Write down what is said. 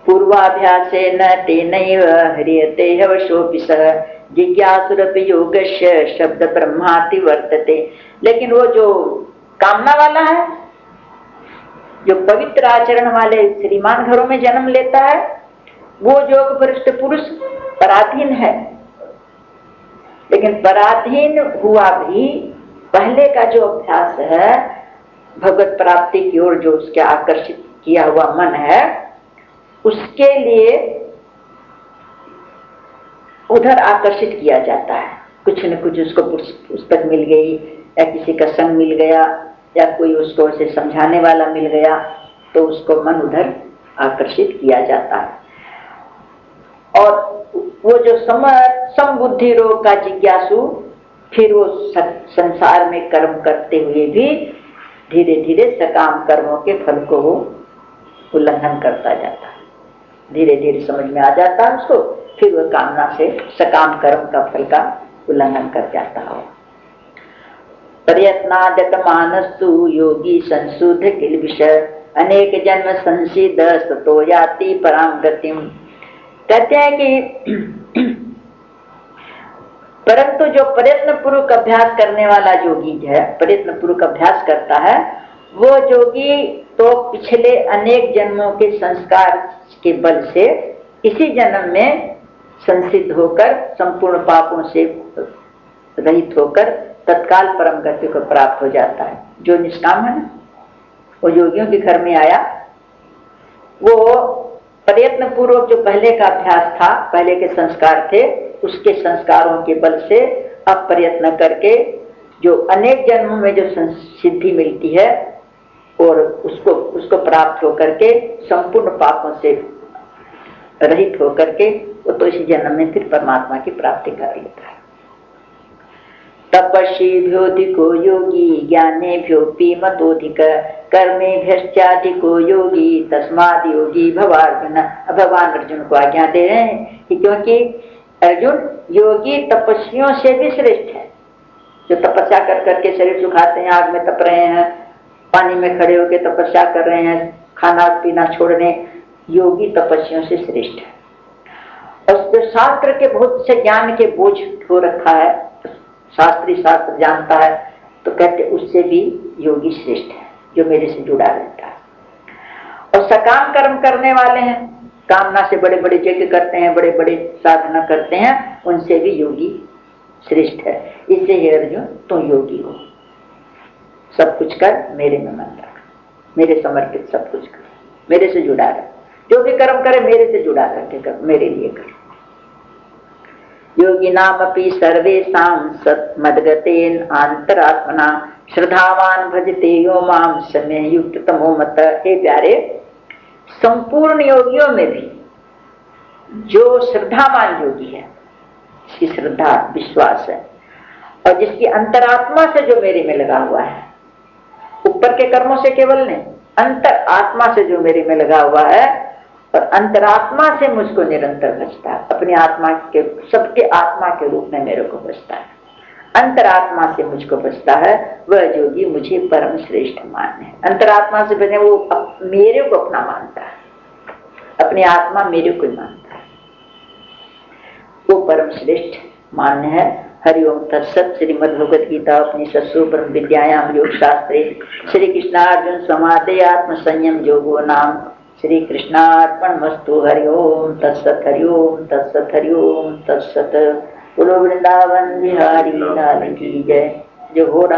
पूर्वाभ्यासेन तेनैव ह्रियते हवशोऽपि सः जिज्ञासुरपि योगस्य शब्द ब्रह्माति वर्तते। लेकिन वो जो कामना वाला है, जो पवित्र आचरण वाले श्रीमान घरों में जन्म लेता है, वो योग भ्रष्ट पुरुष पराधीन है। लेकिन पराधीन हुआ भी पहले का जो अभ्यास है भगवत प्राप्ति की ओर, जो उसके आकर्षित किया हुआ मन है, उसके लिए उधर आकर्षित किया जाता है। कुछ न कुछ उसको पुस्तक मिल गई, या किसी का संग मिल गया, या कोई उसको ऐसे समझाने वाला मिल गया, तो उसको मन उधर आकर्षित किया जाता है। और वो जो समबुद्धि रोग का जिज्ञासु, फिर वो संसार में कर्म करते हुए भी धीरे धीरे सकाम कर्मों के फल को वो उल्लंघन करता जाता है। धीरे धीरे समझ में आ जाता है उसको, फिर वह कामना से सकाम कर्म का फल का उल्लंघन कर जाता हो। प्रयत्नादत मानस्तु योगी संशुद्ध किल विषय अनेक जन्म संसिद सतो याति पराम गतिम। कहते हैं कि परंतु जो प्रयत्न पूर्वक अभ्यास करने वाला योगी है, प्रयत्न पूर्वक अभ्यास करता है, वो योगी तो पिछले अनेक जन्मों के संस्कार के बल से इसी जन्म में संसिद्ध होकर संपूर्ण पापों से रहित होकर तत्काल परम गति को प्राप्त हो जाता है। जो निष्काम है ना, वो योगियों के घर में आया, वो प्रयत्न पूर्वक जो पहले का अभ्यास था, पहले के संस्कार थे, उसके संस्कारों के बल से अब प्रयत्न करके जो अनेक जन्मों में जो सिद्धि मिलती है और उसको प्राप्त होकर के संपूर्ण पापों से रहित होकर के वो तो इसी जन्म में फिर परमात्मा की प्राप्ति कर लेता है। तपस्वीभ्योऽधिको योगी ज्ञानेभ्योऽपि मतोऽधिक कर्मेभ्यश्चाधिको योगी तस्माद् योगी भवार्जुन। भगवान अर्जुन को आज्ञा दे रहे हैं कि क्योंकि अर्जुन योगी तपस्वियों से भी श्रेष्ठ है। जो तपस्या कर करके शरीर सुखाते हैं, आग में तप रहे हैं, पानी में खड़े होकर तपस्या कर रहे हैं, खाना पीना छोड़ने, योगी तपस्वियों से श्रेष्ठ है। और जो शास्त्र के बहुत से ज्ञान के बोझ हो रखा है, शास्त्री शास्त्र जानता है, तो कहते उससे भी योगी श्रेष्ठ है जो मेरे से जुड़ा रहता है। और सकाम कर्म करने वाले हैं, कामना से बड़े बड़े यज्ञ करते हैं, बड़े बड़े साधना करते हैं, उनसे भी योगी श्रेष्ठ है। इससे हे अर्जुन तुम योगी हो, सब कुछ कर मेरे में मन रख, मेरे समर्पित सब कुछ कर, मेरे से जुड़ा रह, जो भी कर्म करे मेरे से जुड़ा करके कर, मेरे लिए कर। योगिनामपि सर्वेषां सत्मद्गतेन आंतरात्मना श्रद्धावान भजते यो माम समय युक्त तमो मत। हे प्यारे, संपूर्ण योगियों में भी जो श्रद्धावान योगी है, जिसकी श्रद्धा विश्वास है और जिसकी अंतरात्मा से जो मेरे में लगा हुआ है, ऊपर के कर्मों से केवल नहीं, अंतर आत्मा से जो मेरे में लगा हुआ है और अंतरात्मा से मुझको निरंतर बचता है, अपनी आत्मा के, सबके आत्मा के रूप में मेरे को बचता है, अंतरात्मा से मुझको बचता है, वह योगी मुझे परम श्रेष्ठ मान्य है। अंतरात्मा से बने वो मेरे को अपना मानता है, अपनी आत्मा मेरे को मानता है, वो परम श्रेष्ठ मान्य है। हरिओम तत्सत। श्रीमद् भगवद गीता उपनिषत्सु ब्रह्म विद्यायाम योग शास्त्रे श्री कृष्णार्जुन संवादे आत्म संयम योगो नाम श्री कृष्णार्पणमस्तु। हरिओम तत्सत, हरिओम तत्सत, हरिओम तत्सत। बोलो वृंदावन बिहारी लाल की जय। जो हो रहा